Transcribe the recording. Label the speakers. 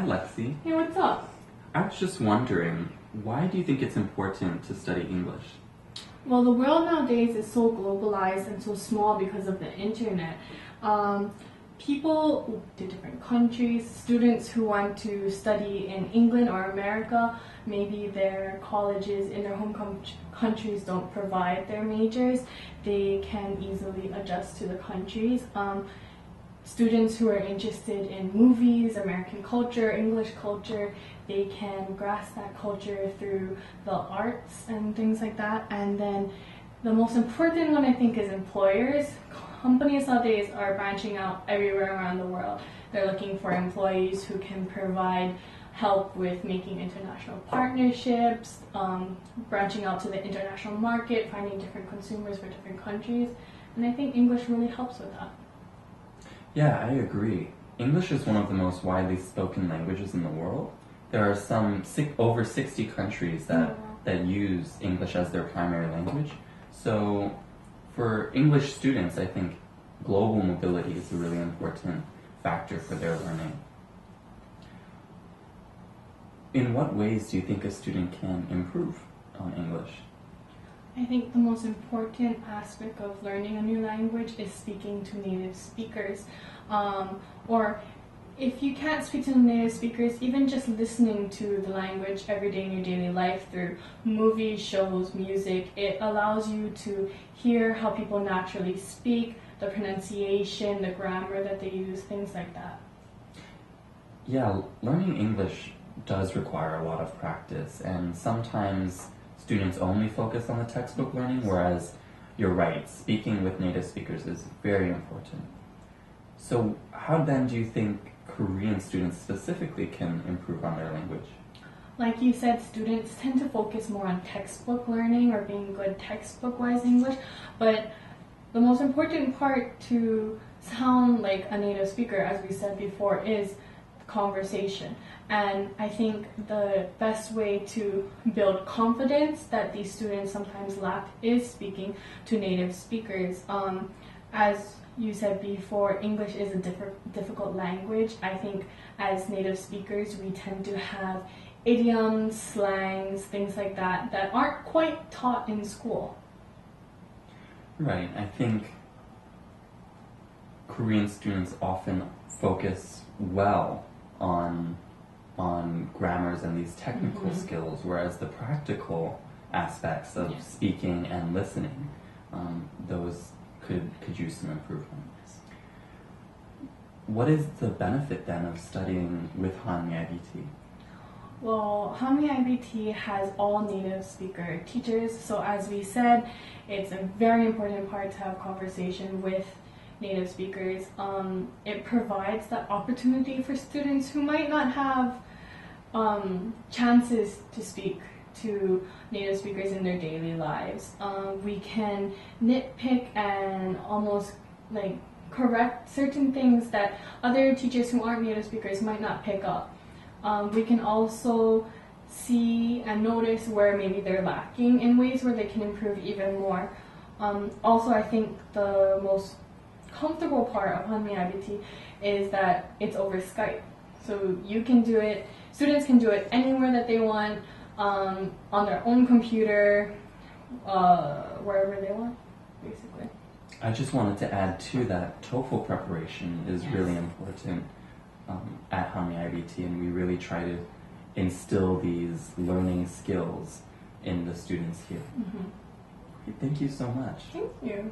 Speaker 1: Lexi.
Speaker 2: Hey, what's up?
Speaker 1: I was just wondering, why do you think it's important to study English?
Speaker 2: Well, the world nowadays is so globalized and so small because of the internet. People to different countries, students who want to study in England or America, maybe their colleges in their home countries don't provide their majors, they can easily adjust to the countries. Students who are interested in movies, American culture, English culture, they can grasp that culture through the arts and things like that. And then the most important one, I think, is employers. Companies nowadays are branching out everywhere around the world. They're looking for employees who can provide help with making international partnerships, branching out to the international market, finding different consumers for different countries. And I think English really helps with that.
Speaker 1: Yeah, I agree. English is one of the most widely spoken languages in the world. There are over 60 countries that use English as their primary language. So for English students, I think global mobility is a really important factor for their learning. In what ways do you think a student can improve on English?
Speaker 2: I think the most important aspect of learning a new language is speaking to native speakers. Or if you can't speak to native speakers, even just listening to the language every day in your daily life through movies, shows, music, it allows you to hear how people naturally speak, the pronunciation, the grammar that they use, things like that.
Speaker 1: Yeah, learning English does require a lot of practice, and sometimes students only focus on the textbook learning, whereas you're right, speaking with native speakers is very important. So how then do you think Korean students specifically can improve on their language?
Speaker 2: Like you said, students tend to focus more on textbook learning or being good textbook-wise English, but the most important part to sound like a native speaker, as we said before, is conversation. And I think the best way to build confidence that these students sometimes lack is speaking to native speakers. As you said before, English is a difficult language. I think as native speakers, we tend to have idioms, slangs, things like that that aren't quite taught in school.
Speaker 1: Right, I think Korean students often focus well on grammars and these technical skills, whereas the practical aspects of speaking and listening, those could use some improvement. What is the benefit then of studying with 한미iBT?
Speaker 2: Well, 한미iBT has all native speaker teachers, so as we said, it's a very important part to have conversation with native speakers. It provides that opportunity for students who might not have chances to speak to native speakers in their daily lives. We can nitpick and almost like correct certain things that other teachers who aren't native speakers might not pick up. We can also see and notice where maybe they're lacking in ways where they can improve even more. Also, I think the most comfortable part of 한미iBT is that it's over Skype. So you can do it, students can do it anywhere that they want, on their own computer, wherever they want, basically.
Speaker 1: I just wanted to add too that TOEFL preparation is really important at 한미iBT, and we really try to instill these learning skills in the students here. Thank you so much.
Speaker 2: Thank you.